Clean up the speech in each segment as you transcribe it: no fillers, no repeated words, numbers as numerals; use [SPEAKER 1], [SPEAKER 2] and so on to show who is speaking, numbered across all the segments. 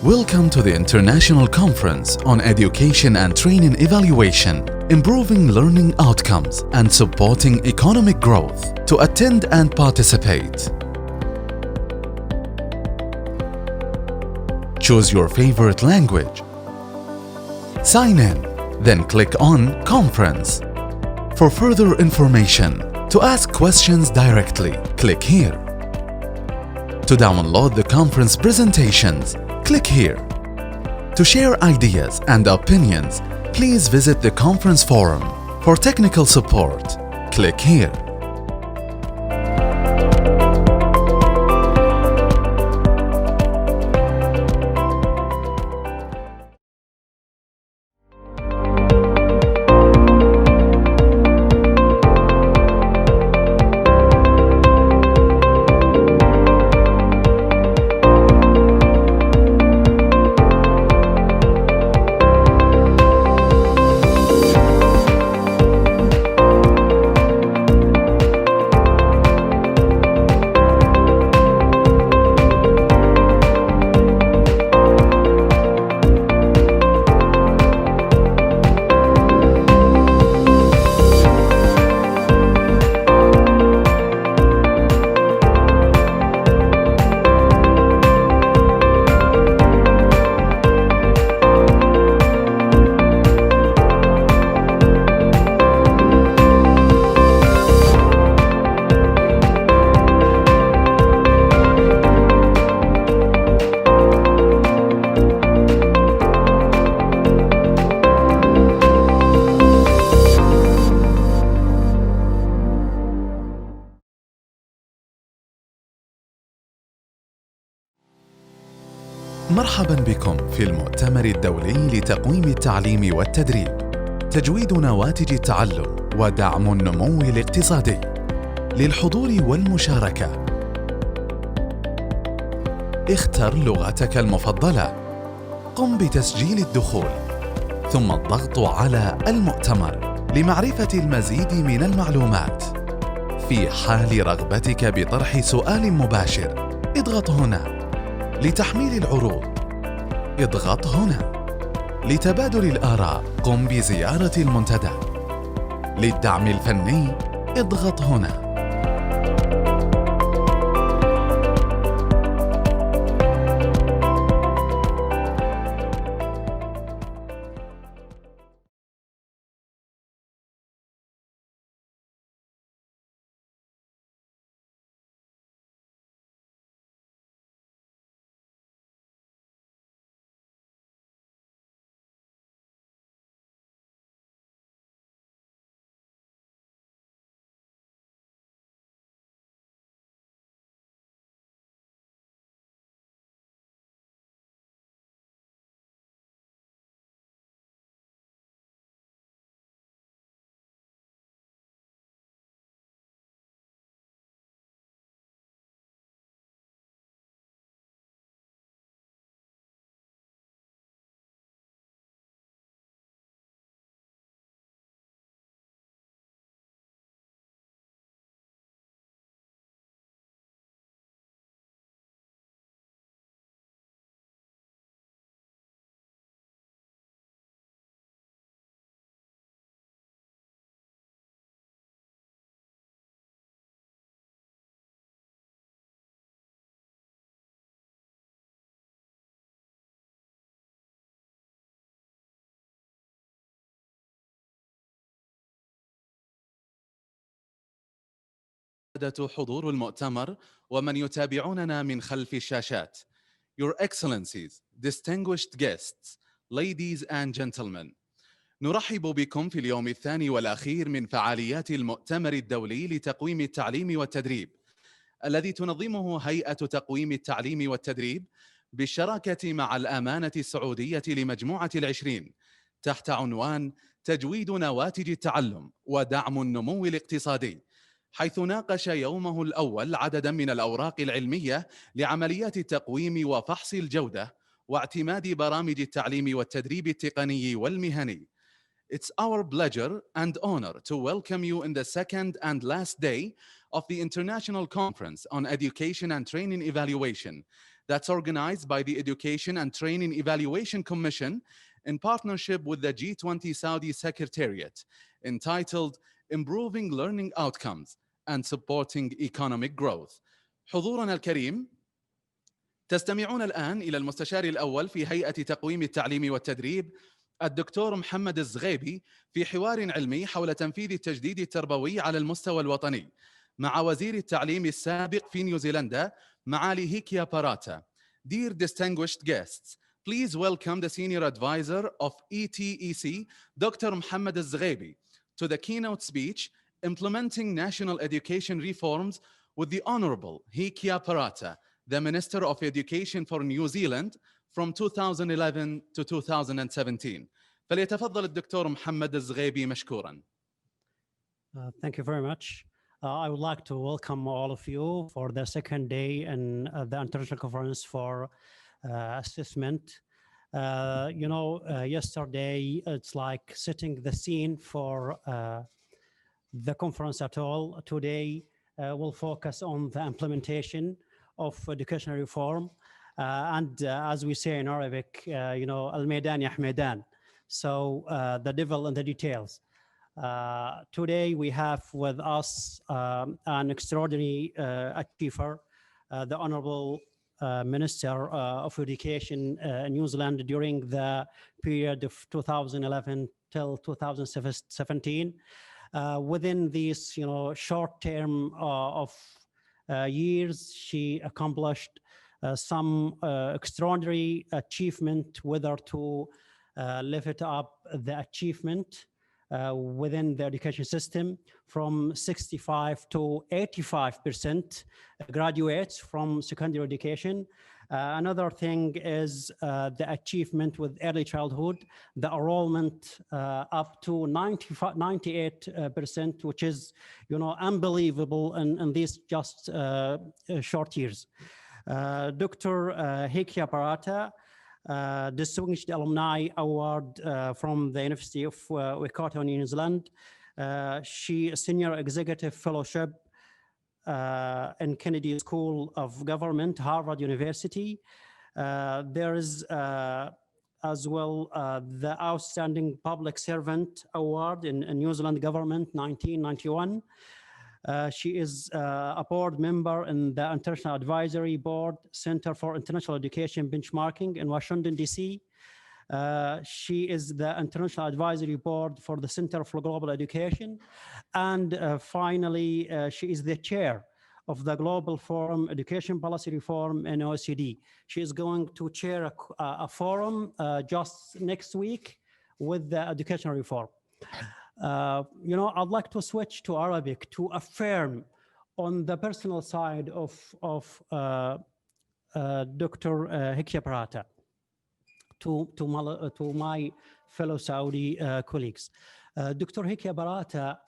[SPEAKER 1] Welcome to the International Conference on Education and Training Evaluation, Improving Learning Outcomes and Supporting Economic Growth. To attend and participate, choose your favorite language. Sign in, then click on Conference. For further information, to ask questions directly, click here. To download the conference presentations, click here. To share ideas and opinions, please visit the conference forum. For technical support, click here. مرحباً بكم في المؤتمر الدولي لتقويم التعليم والتدريب، تجويد نواتج التعلم ودعم النمو الاقتصادي. للحضور والمشاركة، اختر لغتك المفضلة، قم بتسجيل الدخول، ثم الضغط على المؤتمر لمعرفة المزيد من المعلومات. في حال رغبتك بطرح سؤال مباشر، اضغط هنا. لتحميل العروض، اضغط هنا. لتبادل الآراء، قم بزيارة المنتدى. للدعم الفني، اضغط هنا. حضور المؤتمر ومن يتابعوننا من خلف الشاشات. Your Excellencies, distinguished guests, ladies and gentlemen. نرحب بكم في اليوم الثاني والأخير من فعاليات المؤتمر الدولي لتقويم التعليم والتدريب، الذي تنظمه هيئة تقويم التعليم والتدريب بالشراكة مع الأمانة السعودية لمجموعة العشرين، تحت عنوان تجويد نواتج التعلم ودعم النمو الاقتصادي، حيث ناقش يومه الأول عدداً من الأوراق العلمية لعمليات التقويم وفحص الجودة واعتماد برامج التعليم والتدريب التقني والمهني. It's our pleasure and honor to welcome you in the second and last day of the International Conference on Education and Training Evaluation, that's organized by the Education and Training Evaluation Commission in partnership with the G20 Saudi Secretariat, entitled Improving Learning Outcomes and Supporting Economic Growth. حضورنا الكريم، تستمعون الآن إلى المستشار الأول في هيئة تقويم التعليم والتدريب الدكتور محمد الزغيبي في حوار علمي حول تنفيذ التجديد التربوي على المستوى الوطني مع وزير التعليم السابق في نيوزيلندا معالي هيكيا باراتا. Dear distinguished guests, please welcome the Senior Advisor of ETEC, Dr. Mohammed Al-Zughaibi, to the keynote speech Implementing National Education Reforms with the Honorable Hekia Parata, the Minister of Education for New Zealand from 2011 to 2017. فليتفضل الدكتور محمد الزغيبي مشكورا.
[SPEAKER 2] Thank you very much. I would like to welcome all of you for the second day in the International Conference for Assessment. Yesterday, it's like setting the scene for the conference at all. Today, we'll focus on the implementation of educational reform. As we say in Arabic, Al-Maidan Yahmedan. So the devil in the details. Today we have with us an extraordinary achiever, the Honorable Minister of Education in New Zealand during the period of 2011 till 2017. Within this, short term of years, she accomplished some extraordinary achievement, whether to lift it up the achievement within the education system from 65 to 85% graduates from secondary education. Another thing is the achievement with early childhood, the enrollment up to 98%, which is, unbelievable in these just short years. Dr. Hekia Parata, Distinguished Alumni Award from the University of Waikato, New Zealand. She is Senior Executive Fellowship in Kennedy School of Government, Harvard University. There is as well the Outstanding Public Servant Award in New Zealand Government, 1991. She is a board member in the International Advisory Board Center for International Education Benchmarking in Washington, D.C. She is the International Advisory Board for the Center for Global Education. And finally, she is the chair of the Global Forum Education Policy Reform in OECD. She is going to chair a forum just next week with the educational reform. I'd like to switch to Arabic to affirm on the personal side of Dr. Hekia Parata to my fellow Saudi colleagues. Dr. Hekia Parata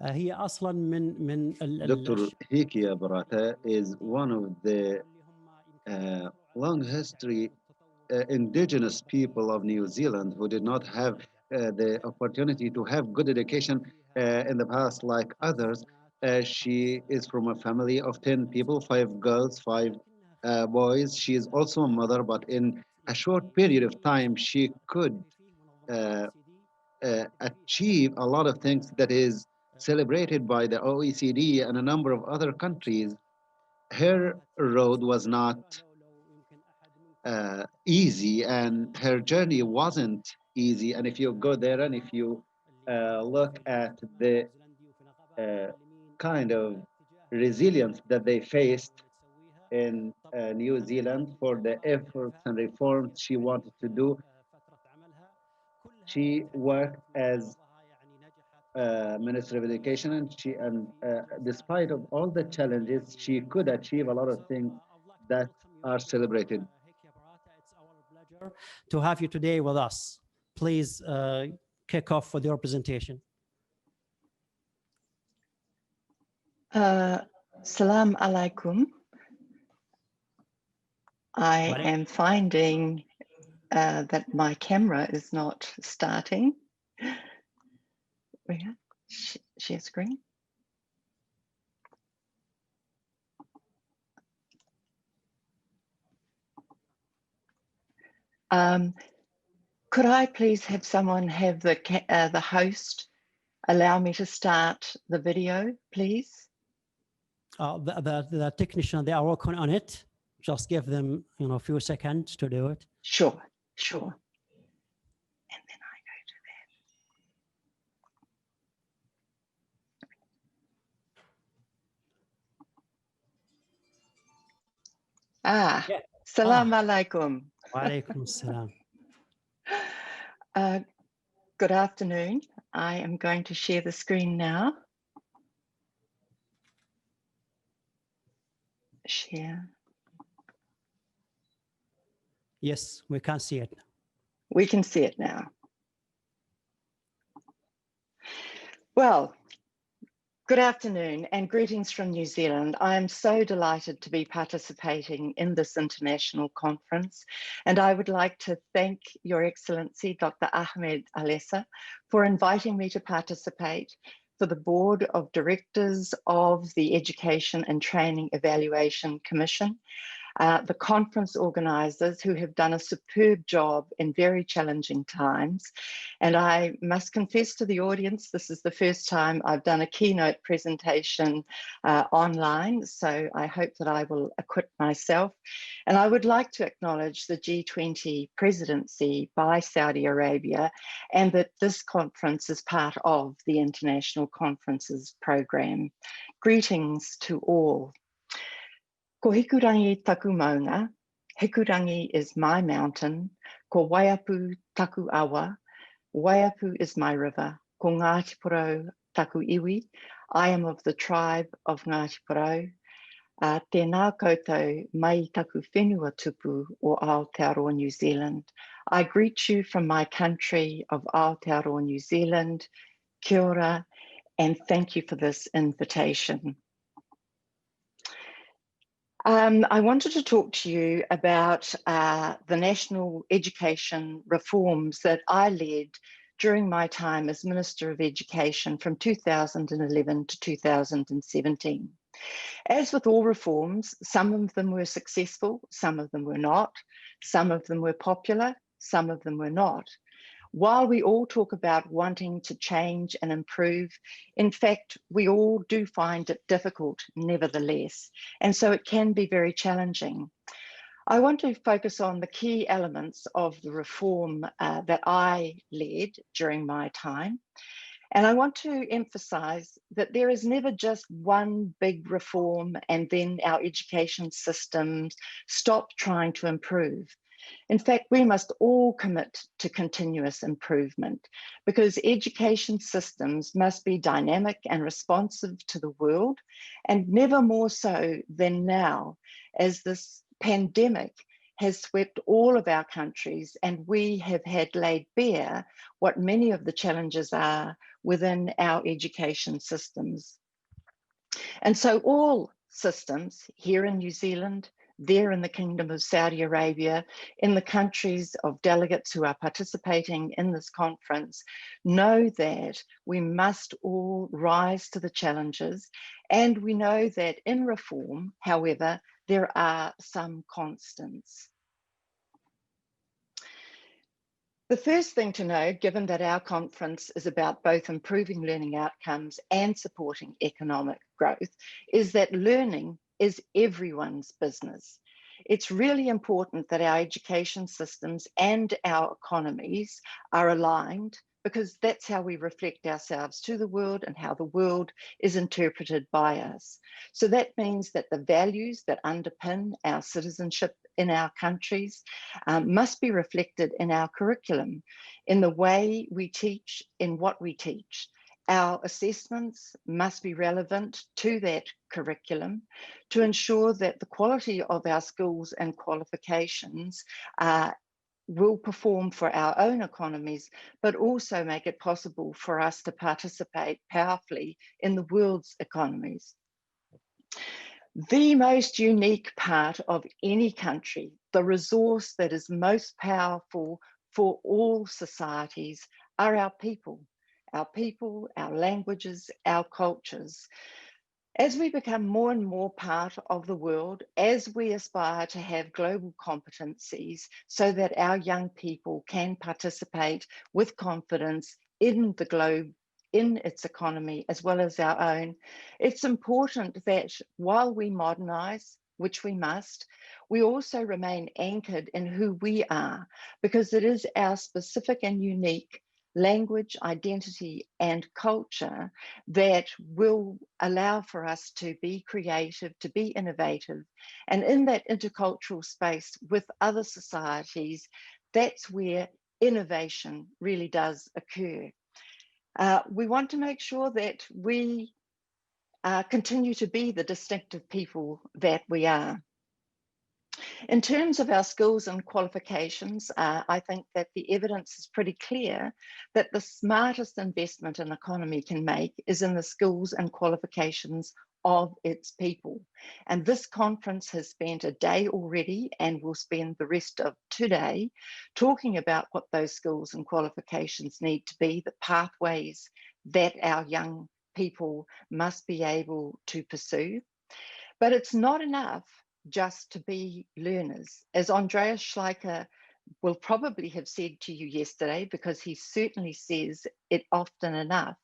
[SPEAKER 2] هي أصلاً من
[SPEAKER 3] Dr. Hekia Parata is one of the long history indigenous people of New Zealand who did not have the opportunity to have good education in the past like others. She is from a family of 10 people, 5 girls, 5 boys. She is also a mother, but in a short period of time, she could achieve a lot of things that is celebrated by the OECD and a number of other countries. Her road was not easy, and her journey wasn't easy. And if you go there and if you look at the kind of resilience that they faced in New Zealand for the efforts and reforms she wanted to do, she worked as Minister of Education, and despite of all the challenges, she could achieve a lot of things that are celebrated.
[SPEAKER 2] It's our pleasure to have you today with us. Please kick off with your presentation.
[SPEAKER 4] Salam alaikum. I am finding that my camera is not starting. Share screen. Could I please have someone have the host allow me to start the video, please?
[SPEAKER 2] The technician, they are working on it. Just give them, a few seconds to do it.
[SPEAKER 4] Sure, sure. And then I go to that.
[SPEAKER 2] Yeah.
[SPEAKER 4] Salam alaikum.
[SPEAKER 2] Wa alaikum salam.
[SPEAKER 4] Good afternoon. I am going to share the screen now. Share.
[SPEAKER 2] Yes, we can see it.
[SPEAKER 4] We can see it now. Well, good afternoon and greetings from New Zealand. I am so delighted to be participating in this international conference, and I would like to thank Your Excellency, Dr. Ahmed Alessa, for inviting me to participate, for the Board of Directors of the Education and Training Evaluation Commission, the conference organisers who have done a superb job in very challenging times. And I must confess to the audience, this is the first time I've done a keynote presentation online, so I hope that I will acquit myself. And I would like to acknowledge the G20 presidency by Saudi Arabia, and that this conference is part of the International Conferences Programme. Greetings to all. Ko hikurangi taku maunga, hikurangi is my mountain, ko Waiapu taku awa, Waiapu is my river, ko Ngāti Porou taku iwi, I am of the tribe of Ngāti Porou, tēnā koutou mai taku whenua tupu o Aotearoa, New Zealand. I greet you from my country of Aotearoa, New Zealand, kia ora, and thank you for this invitation. I wanted to talk to you about the national education reforms that I led during my time as Minister of Education from 2011 to 2017. As with all reforms, some of them were successful, some of them were not, some of them were popular, some of them were not. While we all talk about wanting to change and improve, in fact, we all do find it difficult nevertheless, and so it can be very challenging. I want to focus on the key elements of the reform that I led during my time, and I want to emphasize that there is never just one big reform and then our education systems stop trying to improve. In fact, we must all commit to continuous improvement because education systems must be dynamic and responsive to the world, and never more so than now, as this pandemic has swept all of our countries and we have had laid bare what many of the challenges are within our education systems. And so all systems here in New Zealand, there in the Kingdom of Saudi Arabia, in the countries of delegates who are participating in this conference, know that we must all rise to the challenges. And we know that in reform, however, there are some constants. The first thing to know, given that our conference is about both improving learning outcomes and supporting economic growth, is that learning is everyone's business. It's really important that our education systems and our economies are aligned, because that's how we reflect ourselves to the world and how the world is interpreted by us. So that means that the values that underpin our citizenship in our countries must be reflected in our curriculum, in the way we teach, in what we teach. Our assessments must be relevant to that curriculum to ensure that the quality of our skills and qualifications will perform for our own economies, but also make it possible for us to participate powerfully in the world's economies. The most unique part of any country, the resource that is most powerful for all societies, are our people, our languages, our cultures. As we become more and more part of the world, as we aspire to have global competencies so that our young people can participate with confidence in the globe, in its economy, as well as our own, it's important that while we modernize, which we must, we also remain anchored in who we are, because it is our specific and unique language, identity, and culture that will allow for us to be creative, to be innovative. And in that intercultural space with other societies, that's where innovation really does occur. We want to make sure that we continue to be the distinctive people that we are. In terms of our skills and qualifications, I think that the evidence is pretty clear that the smartest investment an economy can make is in the skills and qualifications of its people. And this conference has spent a day already and will spend the rest of today talking about what those skills and qualifications need to be, the pathways that our young people must be able to pursue. But it's not enough just to be learners. As Andreas Schleicher will probably have said to you yesterday, because he certainly says it often enough,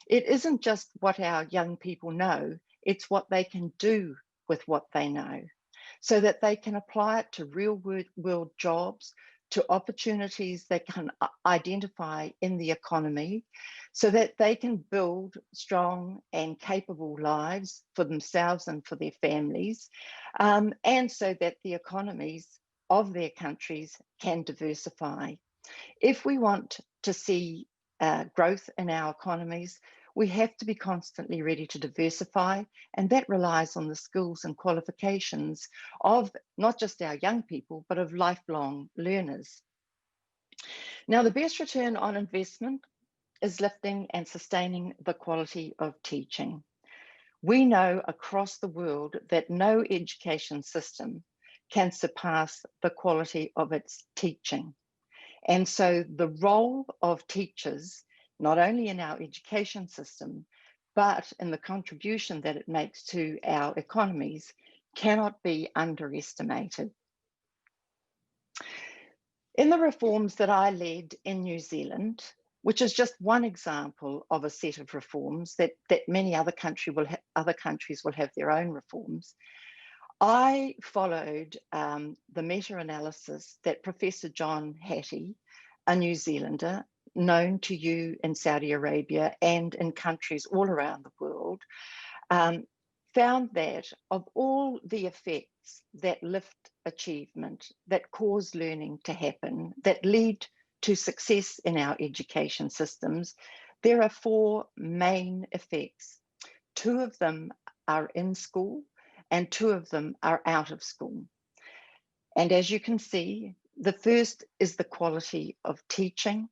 [SPEAKER 4] it isn't just what our young people know, it's what they can do with what they know, so that they can apply it to real world jobs, to opportunities they can identify in the economy, so that they can build strong and capable lives for themselves and for their families, and so that the economies of their countries can diversify. If we want to see growth in our economies, we have to be constantly ready to diversify, and that relies on the skills and qualifications of not just our young people, but of lifelong learners. Now, the best return on investment is lifting and sustaining the quality of teaching. We know across the world that no education system can surpass the quality of its teaching. And so the role of teachers, not only in our education system, but in the contribution that it makes to our economies, cannot be underestimated. In the reforms that I led in New Zealand, which is just one example of a set of reforms that many other countries will have their own reforms, I followed the meta-analysis that Professor John Hattie, a New Zealander, known to you in Saudi Arabia and in countries all around the world, found that of all the effects that lift achievement, that cause learning to happen, that lead to success in our education systems, there are 4 main effects. 2 of them are in school and 2 of them are out of school. And as you can see, the first is the quality of teaching,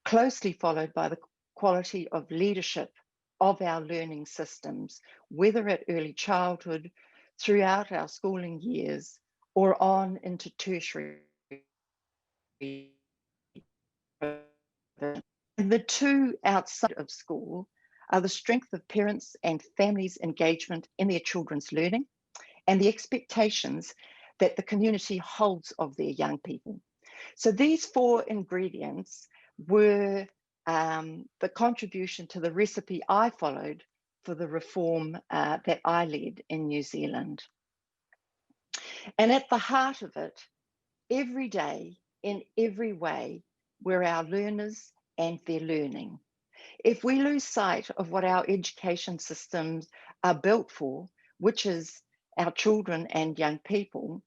[SPEAKER 4] closely followed by the quality of leadership of our learning systems, whether at early childhood, throughout our schooling years, or on into tertiary. The 2 outside of school are the strength of parents and families' engagement in their children's learning and the expectations that the community holds of their young people. So these 4 ingredients were the contribution to the recipe I followed for the reform that I led in New Zealand. And at the heart of it, every day, in every way, we're our learners and their learning. If we lose sight of what our education systems are built for, which is our children and young people,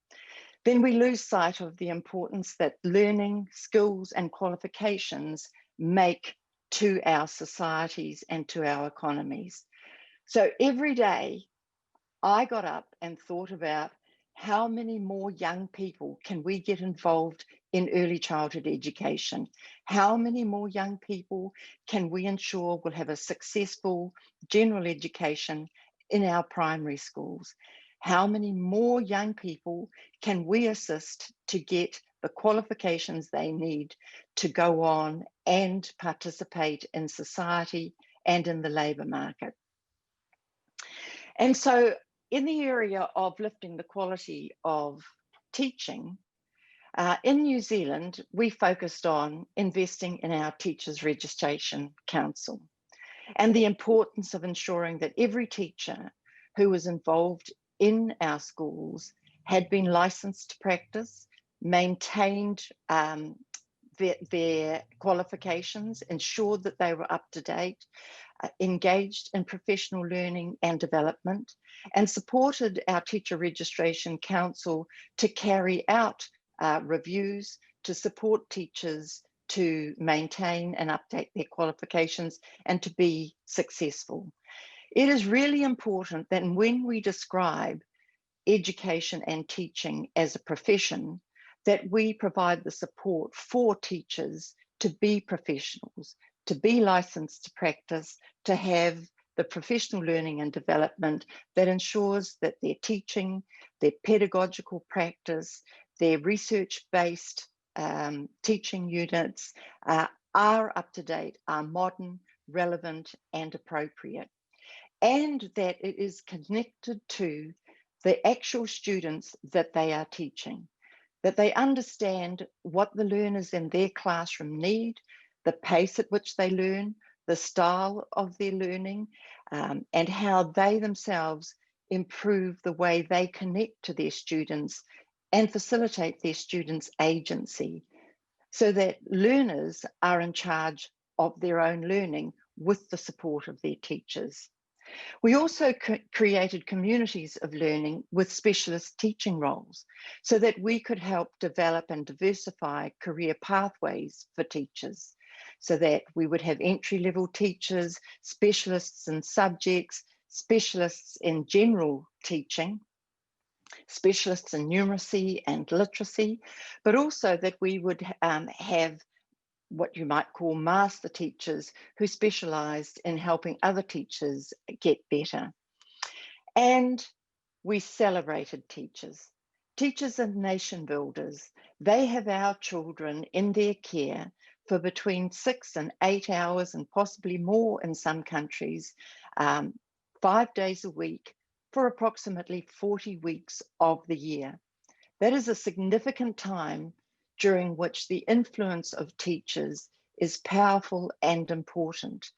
[SPEAKER 4] then we lose sight of the importance that learning, skills, and qualifications make to our societies and to our economies. So every day, I got up and thought about how many more young people can we get involved in early childhood education? How many more young people can we ensure will have a successful general education in our primary schools? How many more young people can we assist to get the qualifications they need to go on and participate in society and in the labour market? And so in the area of lifting the quality of teaching, in New Zealand, we focused on investing in our Teachers Registration Council and the importance of ensuring that every teacher who was involved in our schools had been licensed to practice, maintained their qualifications, ensured that they were up to date, engaged in professional learning and development, and supported our Teacher Registration Council to carry out reviews to support teachers to maintain and update their qualifications and to be successful. It is really important that when we describe education and teaching as a profession, that we provide the support for teachers to be professionals, to be licensed to practice, to have the professional learning and development that ensures that their teaching, their pedagogical practice, their research-based teaching units are up to date, are modern, relevant, and appropriate, and that it is connected to the actual students that they are teaching, that they understand what the learners in their classroom need, the pace at which they learn, the style of their learning, and how they themselves improve the way they connect to their students and facilitate their students' agency, so that learners are in charge of their own learning with the support of their teachers. We also created communities of learning with specialist teaching roles so that we could help develop and diversify career pathways for teachers, so that we would have entry-level teachers, specialists in subjects, specialists in general teaching, specialists in numeracy and literacy, but also that we would have what you might call master teachers who specialised in helping other teachers get better. And we celebrated teachers. Teachers are nation builders. They have our children in their care for between 6 and 8 hours and possibly more in some countries, 5 days a week for approximately 40 weeks of the year. That is a significant time during which the influence of teachers is powerful and important.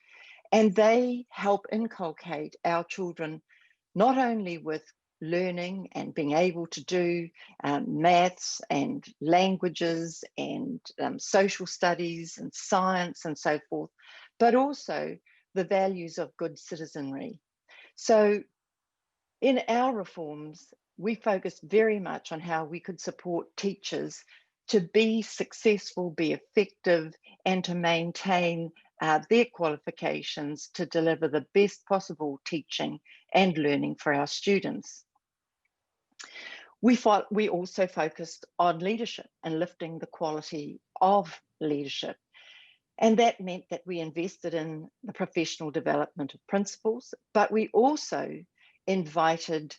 [SPEAKER 4] And they help inculcate our children not only with learning and being able to do maths and languages and social studies and science and so forth, but also the values of good citizenry. So in our reforms, we focused very much on how we could support teachers to be successful, be effective, and to maintain their qualifications to deliver the best possible teaching and learning for our students. We also focused on leadership and lifting the quality of leadership. And that meant that we invested in the professional development of principals, but we also invited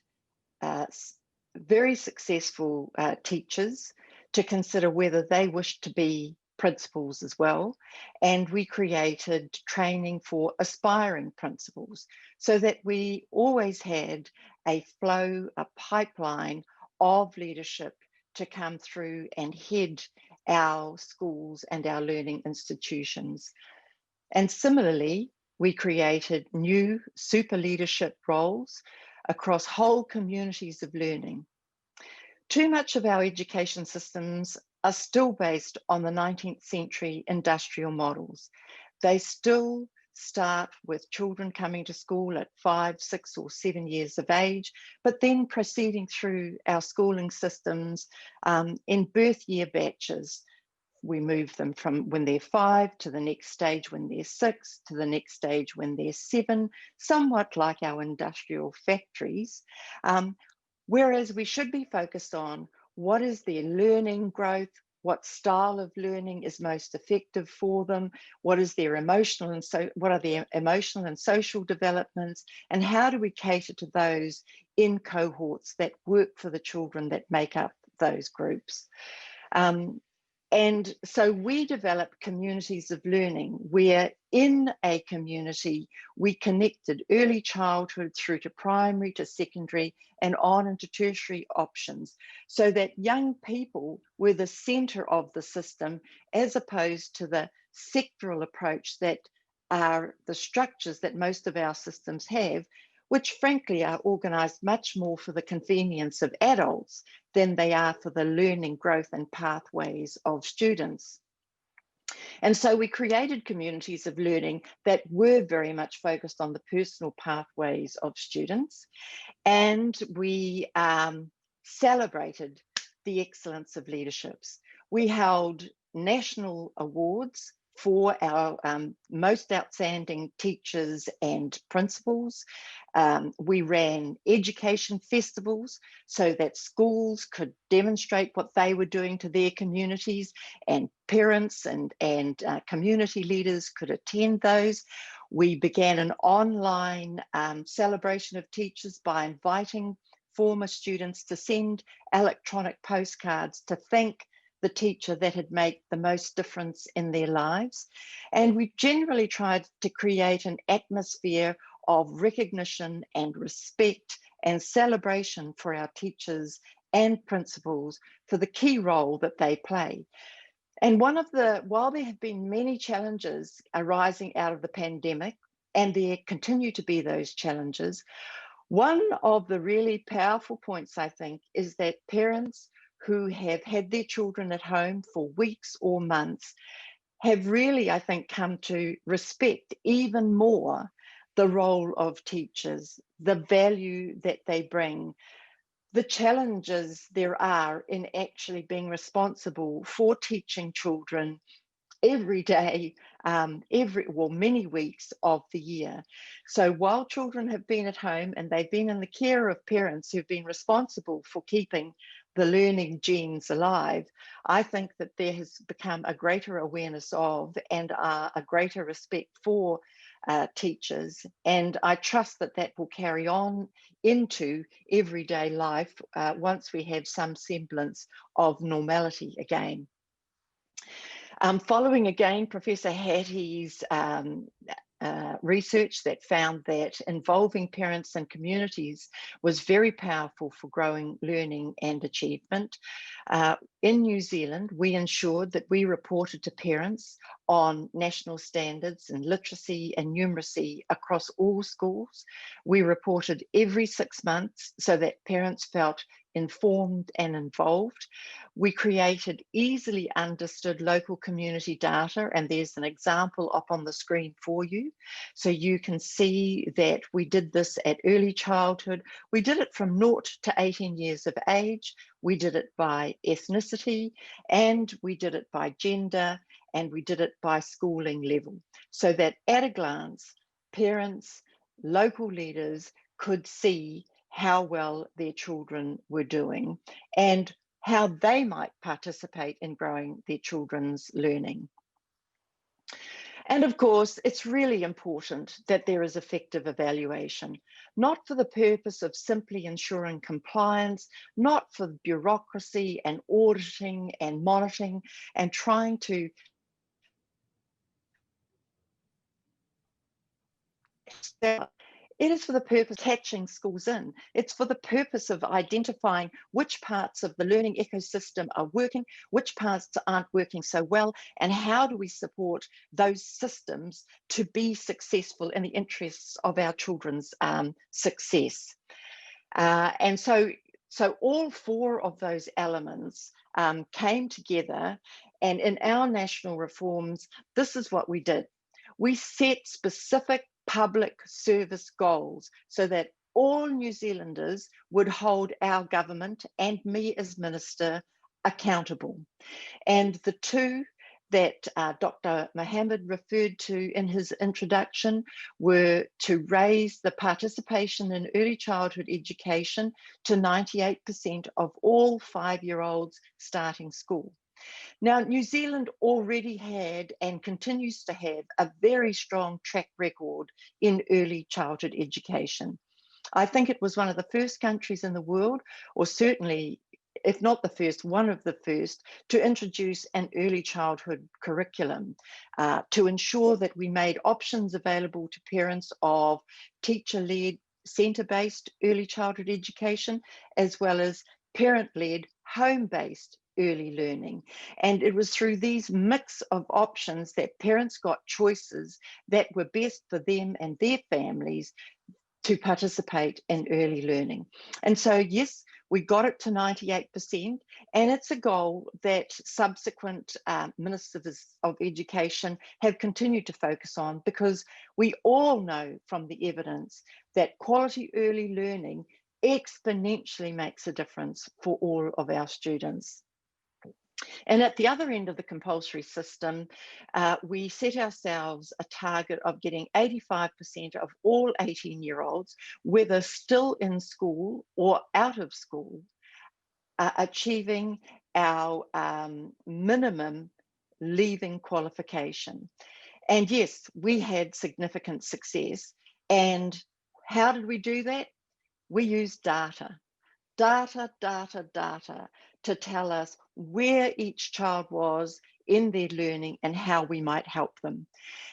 [SPEAKER 4] very successful teachers to consider whether they wished to be principals as well. And we created training for aspiring principals so that we always had a flow, a pipeline of leadership to come through and head our schools and our learning institutions. And similarly, we created new super leadership roles across whole communities of learning. Too much of our education systems are still based on the 19th century industrial models. They still start with children coming to school at 5, 6, or 7 years of age, but then proceeding through our schooling systems in birth year batches. We move them from when they're 5 to the next stage when they're 6 to the next stage when they're 7, somewhat like our industrial factories. Whereas we should be focused on what is their learning growth, what style of learning is most effective for them, what is their emotional and what are their emotional and social developments, and how do we cater to those in cohorts that work for the children that make up those groups. And so we develop communities of learning where in a community, we connected early childhood through to primary, to secondary, and on into tertiary options, so that young people were the center of the system, as opposed to the sectoral approach that are the structures that most of our systems have, which frankly are organized much more for the convenience of adults than they are for the learning, growth, and pathways of students. And so we created communities of learning that were very much focused on the personal pathways of students. And we celebrated the excellence of leaderships. We held national awards for our most outstanding teachers and principals. We ran education festivals so that schools could demonstrate what they were doing to their communities, and parents and community leaders could attend those. We began an online celebration of teachers by inviting former students to send electronic postcards to thank the teacher that had made the most difference in their lives. And we generally tried to create an atmosphere of recognition and respect and celebration for our teachers and principals for the key role that they play. And while there have been many challenges arising out of the pandemic, and there continue to be those challenges, one of the really powerful points, I think, is that parents who have had their children at home for weeks or months have really, I think, come to respect even more the role of teachers, the value that they bring, the challenges there are in actually being responsible for teaching children every day, many weeks of the year. So while children have been at home and they've been in the care of parents who've been responsible for keeping the learning genes alive, I think that there has become a greater awareness of and a greater respect for teachers. And I trust that that will carry on into everyday life once we have some semblance of normality again. Following again Professor Hattie's research that found that involving parents and communities was very powerful for growing learning and achievement. In New Zealand, we ensured that we reported to parents on national standards in literacy and numeracy across all schools. We reported every 6 months so that parents felt informed and involved. We created easily understood local community data, and there's an example up on the screen for you. So you can see that we did this at early childhood. We did it from 0 to 18 years of age. We did it by ethnicity, and we did it by gender, and we did it by schooling level, so that at a glance, parents, local leaders could see how well their children were doing and how they might participate in growing their children's learning. And of course, it's really important that there is effective evaluation, not for the purpose of simply ensuring compliance, not for bureaucracy and auditing and monitoring and trying to it is for the purpose of catching schools in. It's for the purpose of identifying which parts of the learning ecosystem are working, which parts aren't working so well, and how do we support those systems to be successful in the interests of our children's success. And so all 4 of those elements came together, and in our national reforms, this is what we did. We set specific public service goals so that all New Zealanders would hold our government and me as minister accountable. And the 2 that Dr. Mohammed referred to in his introduction were to raise the participation in early childhood education to 98% of all 5-year-olds starting school. Now, New Zealand already had and continues to have a very strong track record in early childhood education. I think it was one of the first countries in the world, or certainly if not the first, one of the first, to introduce an early childhood curriculum, to ensure that we made options available to parents of teacher-led, centre-based early childhood education, as well as parent-led, home-based early learning. And it was through these mix of options that parents got choices that were best for them and their families to participate in early learning. And so, yes, we got it to 98%, and it's a goal that subsequent ministers of education have continued to focus on, because we all know from the evidence that quality early learning exponentially makes a difference for all of our students. And at the other end of the compulsory system, we set ourselves a target of getting 85% of all 18-year-olds, whether still in school or out of school, achieving our minimum leaving qualification. And yes, we had significant success. And how did we do that? We used data to tell us where each child was in their learning and how we might help them.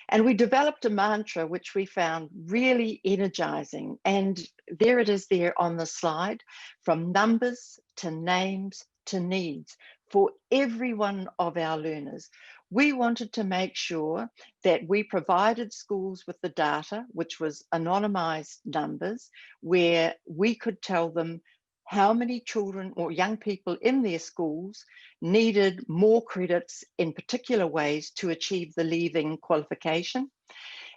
[SPEAKER 4] And we developed a mantra which we found really energizing. And there it is there on the slide: from numbers to names to needs for every one of our learners. We wanted to make sure that we provided schools with the data, which was anonymized numbers, where we could tell them how many children or young people in their schools needed more credits in particular ways to achieve the leaving qualification.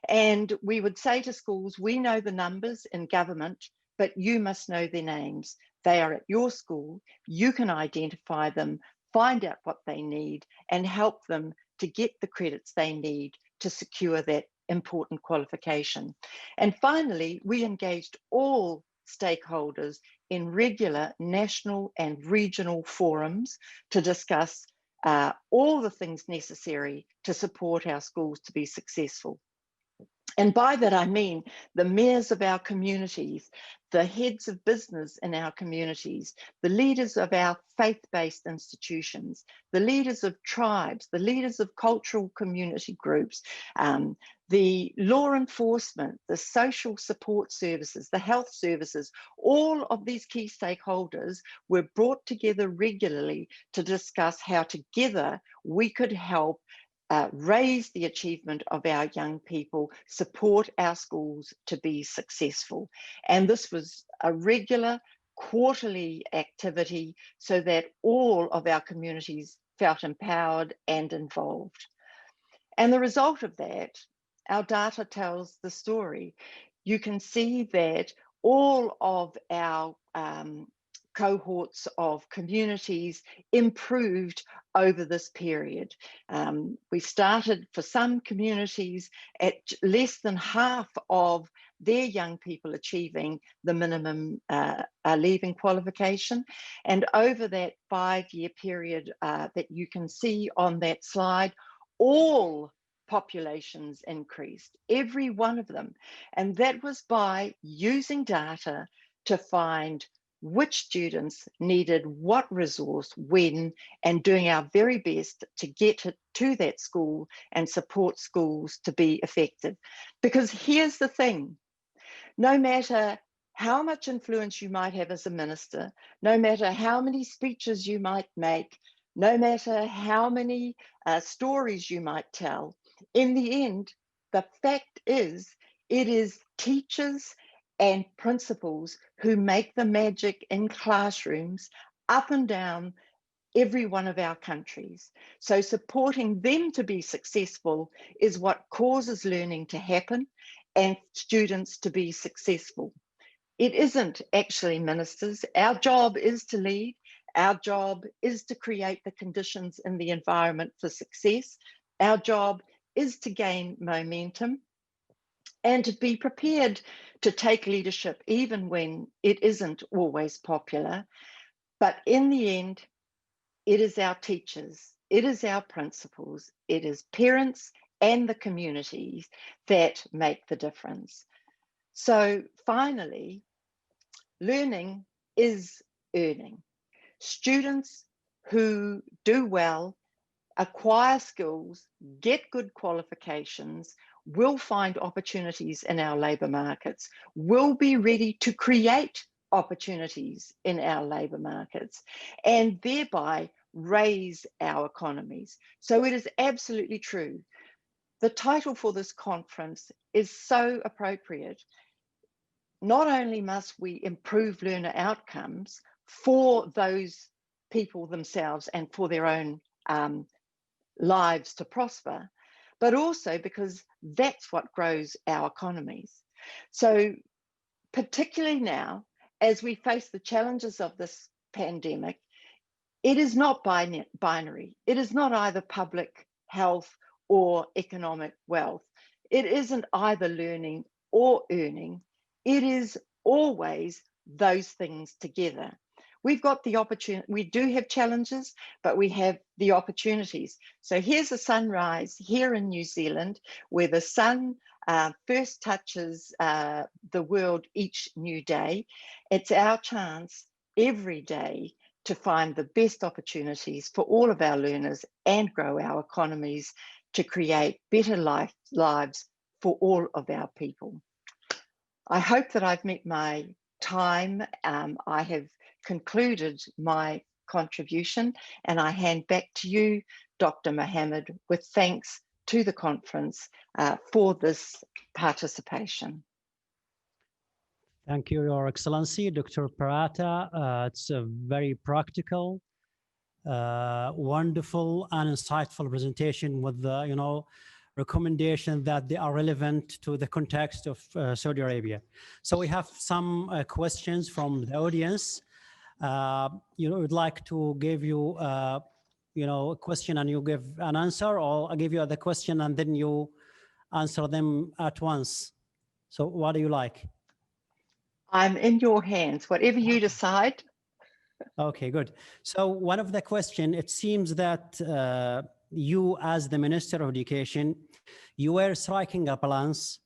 [SPEAKER 4] And we would say to schools, we know the numbers in government, but you must know their names. They are at your school. You can identify them, find out what they need, and help them to get the credits they need to secure that important qualification. And finally, we engaged all stakeholders in regular national and regional forums to discuss all the things necessary to support our schools to be successful. And by that, I mean the mayors of our communities, the heads of business in our communities, the leaders of our faith-based institutions, the leaders of tribes, the leaders of cultural community groups, the law enforcement, the social support services, the health services. All of these key stakeholders were brought together regularly to discuss how together we could help raise the achievement of our young people, support our schools to be successful. And this was a regular quarterly activity so that all of our communities felt empowered and involved. And the result of that, our data tells the story. You can see that all of our cohorts of communities improved over this period. We started for some communities at less than half of their young people achieving the minimum leaving qualification. And over that 5-year period that you can see on that slide, all populations increased, every one of them. And that was by using data to find which students needed what resource when, and doing our very best to get it to that school and support schools to be effective. Because here's the thing, no matter how much influence you might have as a minister, no matter how many speeches you might make, no matter how many stories you might tell, in the end, the fact is, it is teachers and principals who make the magic in classrooms up and down every one of our countries. So supporting them to be successful is what causes learning to happen and students to be successful. It isn't actually ministers. Our job is to lead. Our job is to create the conditions in the environment for success. Our job is to gain momentum and to be prepared to take leadership even when it isn't always popular. But in the end, it is our teachers, it is our principals, it is parents and the communities that make the difference. So finally, learning is earning. Students who do well, acquire skills, get good qualifications, will find opportunities in our labour markets, will be ready to create opportunities in our labour markets, and thereby raise our economies. So it is absolutely true. The title for this conference is so appropriate. Not only must we improve learner outcomes for those people themselves and for their own lives to prosper, but also because that's what grows our economies. So particularly now, as we face the challenges of this pandemic, it is not binary. It is not either public health or economic wealth. It isn't either learning or earning. It is always those things together. We've got the opportunity, we do have challenges, but we have the opportunities. So here's a sunrise here in New Zealand, where the sun first touches the world each new day. It's our chance every day to find the best opportunities for all of our learners and grow our economies to create better lives for all of our people. I hope that I've met my time. I have concluded my contribution, and I hand back to you, Dr. Mohammed, with thanks to the conference for this participation.
[SPEAKER 2] Thank you, Your Excellency, Dr. Parata. It's a very practical, wonderful, and insightful presentation with the, recommendations that they are relevant to the context of Saudi Arabia. So we have some questions from the audience. Would like to give you, a question and you give an answer, or I give you the question and then you answer them at once. So what do you like?
[SPEAKER 4] I'm in your hands, whatever you decide.
[SPEAKER 2] Okay, good. So one of the questions, it seems that you as the Minister of Education, you were striking a balance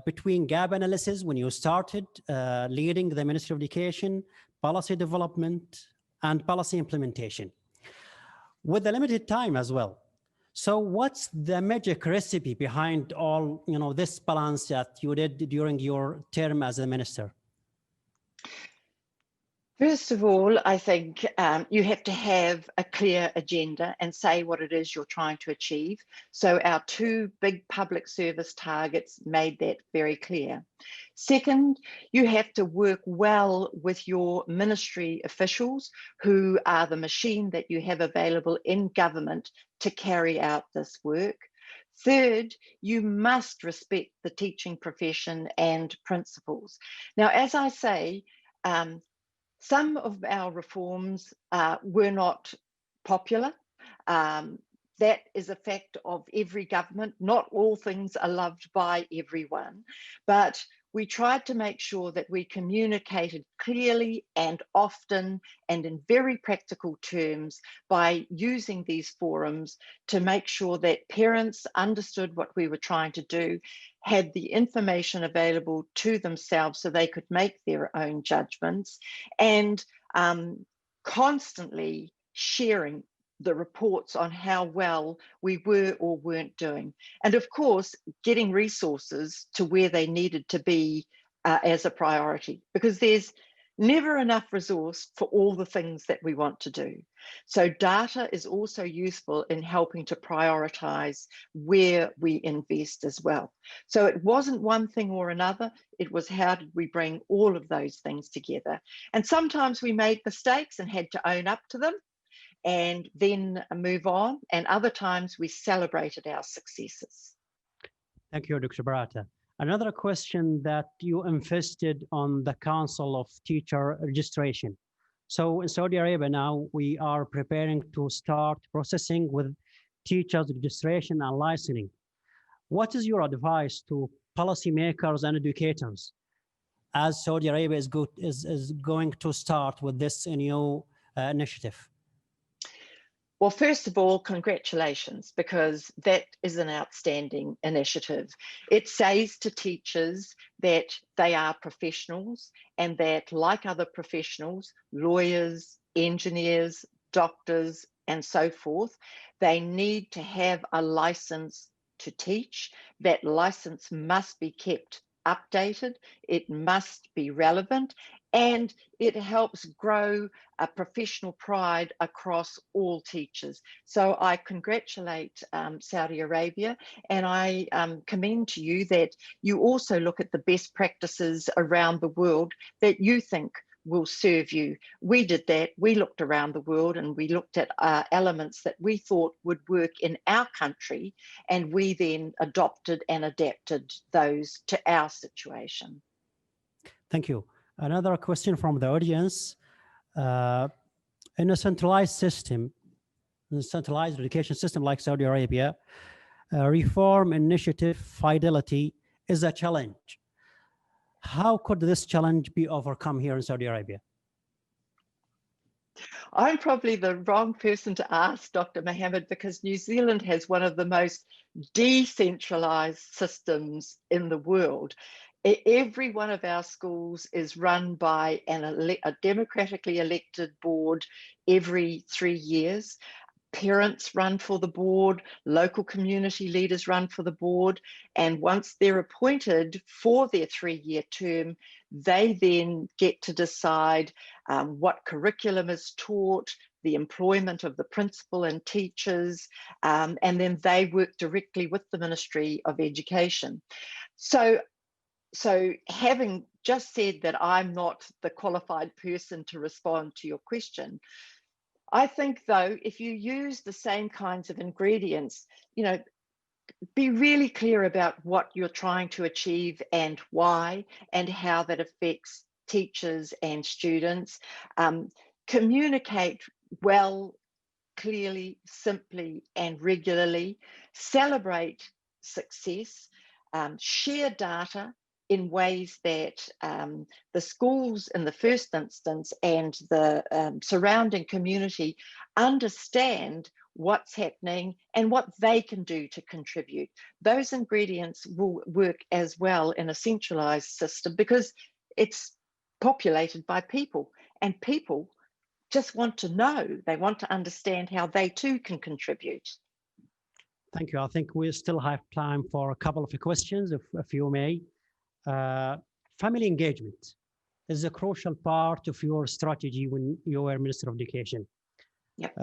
[SPEAKER 2] between gap analysis when you started leading the Ministry of Education, policy development, and policy implementation, with a limited time as well. So what's the magic recipe behind all, this balance that you did during your term as a minister?
[SPEAKER 4] First of all, I think you have to have a clear agenda and say what it is you're trying to achieve. So our two big public service targets made that very clear. Second, you have to work well with your ministry officials, who are the machine that you have available in government to carry out this work. Third, you must respect the teaching profession and principles. Now, as I say, some of our reforms were not popular. That is a fact of every government. Not all things are loved by everyone, but we tried to make sure that we communicated clearly and often and in very practical terms by using these forums to make sure that parents understood what we were trying to do, had the information available to themselves so they could make their own judgments, and constantly sharing the reports on how well we were or weren't doing. And of course, getting resources to where they needed to be as a priority, because there's never enough resource for all the things that we want to do. So data is also useful in helping to prioritize where we invest as well. So it wasn't one thing or another, it was how did we bring all of those things together. And sometimes we made mistakes and had to own up to them and then move on. And other times we celebrated our successes.
[SPEAKER 2] Thank you, Dr. Parata. Another question that you insisted on the Council of Teacher Registration. So in Saudi Arabia now, we are preparing to start processing with teachers registration and licensing. What is your advice to policymakers and educators as Saudi Arabia is going to start with this new initiative?
[SPEAKER 4] Well, first of all, congratulations, because that is an outstanding initiative. It says to teachers that they are professionals and that, like other professionals, lawyers, engineers, doctors, and so forth. They need to have a license to teach. That license must be kept updated. It must be relevant, and it helps grow a professional pride across all teachers. So I congratulate Saudi Arabia, and I commend to you that you also look at the best practices around the world that you think will serve you. We did that. We looked around the world and we looked at elements that we thought would work in our country, and we then adopted and adapted those to our situation.
[SPEAKER 2] Thank you. Another question from the audience. In a centralized system, in a centralized education system like Saudi Arabia, reform initiative fidelity is a challenge. How could this challenge be overcome here in Saudi Arabia?
[SPEAKER 4] I'm probably the wrong person to ask, Dr. Mohammed, because New Zealand has one of the most decentralized systems in the world. Every one of our schools is run by a democratically elected board every 3 years. Parents run for the board, local community leaders run for the board, and once they're appointed for their 3-year term, they then get to decide what curriculum is taught, the employment of the principal and teachers, and then they work directly with the Ministry of Education. So having just said that I'm not the qualified person to respond to your question, I think, though, if you use the same kinds of ingredients, be really clear about what you're trying to achieve and why, and how that affects teachers and students. Communicate well, clearly, simply, and regularly. Celebrate success. Share data in ways that the schools in the first instance and the surrounding community understand what's happening and what they can do to contribute. Those ingredients will work as well in a centralized system because it's populated by people, and people just want to know, they want to understand how they too can contribute.
[SPEAKER 2] Thank you. I think we still have time for a couple of questions, if you may. Family engagement is a crucial part of your strategy when you were Minister of Education.
[SPEAKER 4] Yep.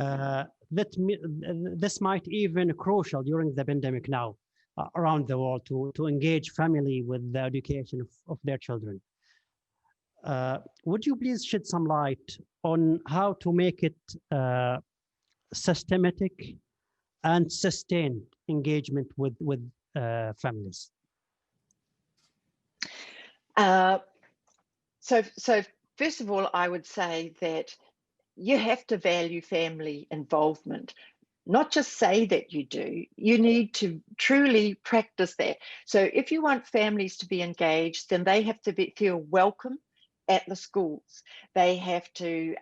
[SPEAKER 2] This might even crucial during the pandemic now around the world to engage family with the education of their children. Would you please shed some light on how to make it systematic and sustained engagement with families?
[SPEAKER 4] So first of all, I would say that you have to value family involvement. Not just say that you do, you need to truly practice that. So if you want families to be engaged, then they have to feel welcome at the schools. They have to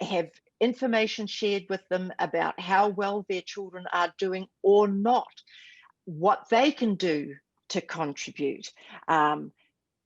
[SPEAKER 4] have information shared with them about how well their children are doing or not, what they can do to contribute.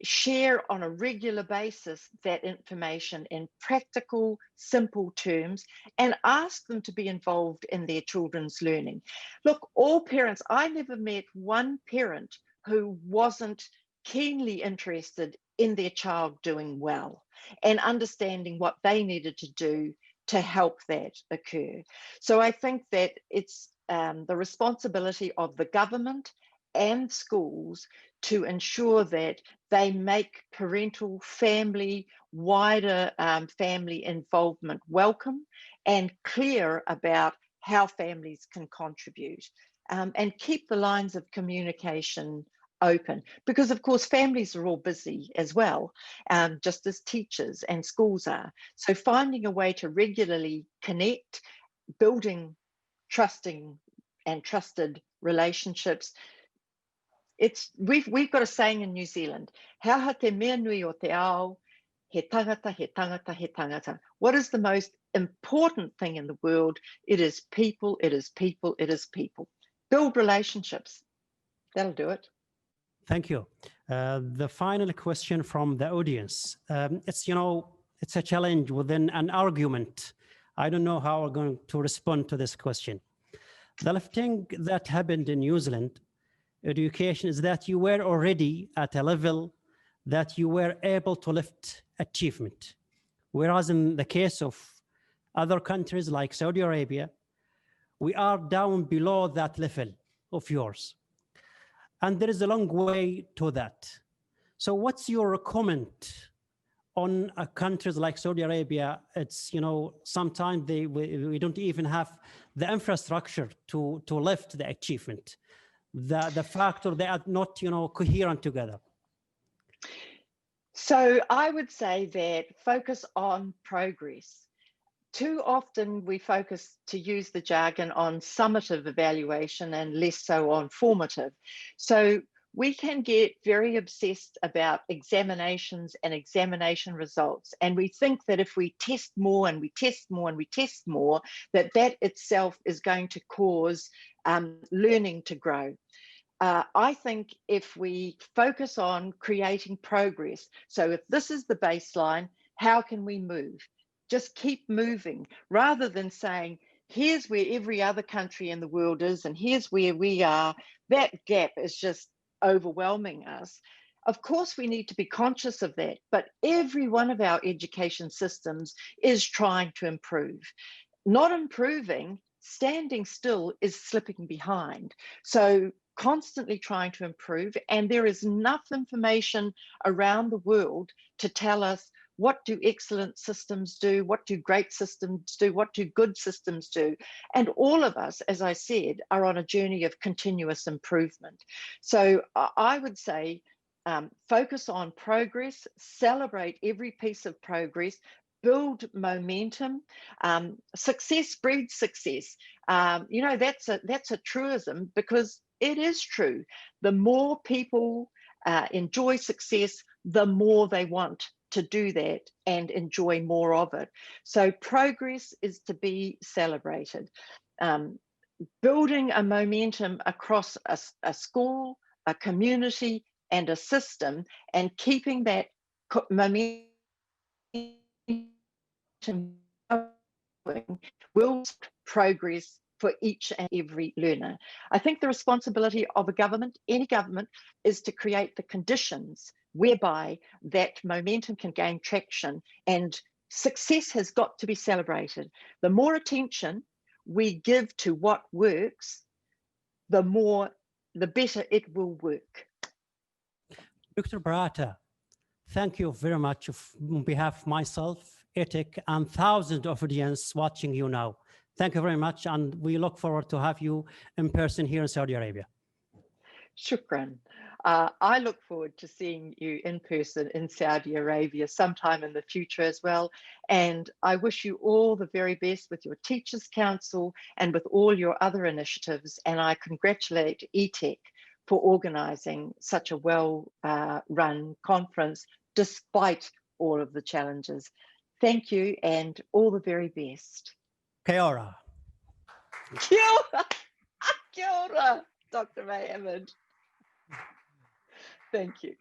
[SPEAKER 4] Share on a regular basis that information in practical, simple terms, and ask them to be involved in their children's learning. Look, all parents, I never met one parent who wasn't keenly interested in their child doing well and understanding what they needed to do to help that occur. So I think that it's the responsibility of the government and schools to ensure that they make parental, family, wider family involvement welcome and clear about how families can contribute, and keep the lines of communication open, because of course families are all busy as well, just as teachers and schools are. So finding a way to regularly connect, building trusting and trusted relationships. We've got a saying in New Zealand, "Hea te mea nui o te ao, he tangata, he tangata, he tangata." What is the most important thing in the world? It is people, it is people, it is people. Build relationships. That'll do it.
[SPEAKER 2] Thank you. The final question from the audience. it's a challenge within an argument. I don't know how we're going to respond to this question. The thing that happened in New Zealand education is that you were already at a level that you were able to lift achievement. Whereas in the case of other countries like Saudi Arabia, we are down below that level of yours. And there is a long way to that. So what's your comment on countries like Saudi Arabia? It's, sometimes we don't even have the infrastructure to lift the achievement. The factor they are not, coherent together.
[SPEAKER 4] So I would say that focus on progress. Too often we focus, to use the jargon, on summative evaluation and less so on formative. So we can get very obsessed about examinations and examination results. And we think that if we test more and we test more and we test more, that itself is going to cause learning to grow. I think if we focus on creating progress, so if this is the baseline, how can we move? Just keep moving, rather than saying, here's where every other country in the world is and here's where we are. That gap is just overwhelming us. Of course, we need to be conscious of that, but every one of our education systems is trying to improve. Not improving, standing still, is slipping behind. So constantly trying to improve, and there is enough information around the world to tell us what do excellent systems do, what do great systems do, what do good systems do. And all of us, as I said, are on a journey of continuous improvement. So I would say focus on progress, celebrate every piece of progress, build momentum. Success breeds success. That's a truism, because it is true. The more people enjoy success, the more they want to do that and enjoy more of it. So progress is to be celebrated. Building a momentum across a school, a community, and a system, and keeping that momentum going will progress for each and every learner. I think the responsibility of a government, any government, is to create the conditions whereby that momentum can gain traction, and success has got to be celebrated. The more attention we give to what works, the better it will work.
[SPEAKER 2] Dr. Parata, thank you very much on behalf of myself, ETEC, and thousands of audience watching you now. Thank you very much, and we look forward to have you in person here in Saudi Arabia.
[SPEAKER 4] Shukran. I look forward to seeing you in person in Saudi Arabia sometime in the future as well. And I wish you all the very best with your Teachers Council and with all your other initiatives. And I congratulate ETEC for organizing such a well-run conference, despite all of the challenges. Thank you, and all the very best.
[SPEAKER 2] Kia ora.
[SPEAKER 4] Kia ora. Kia ora, Dr. Mohammed. Thank you.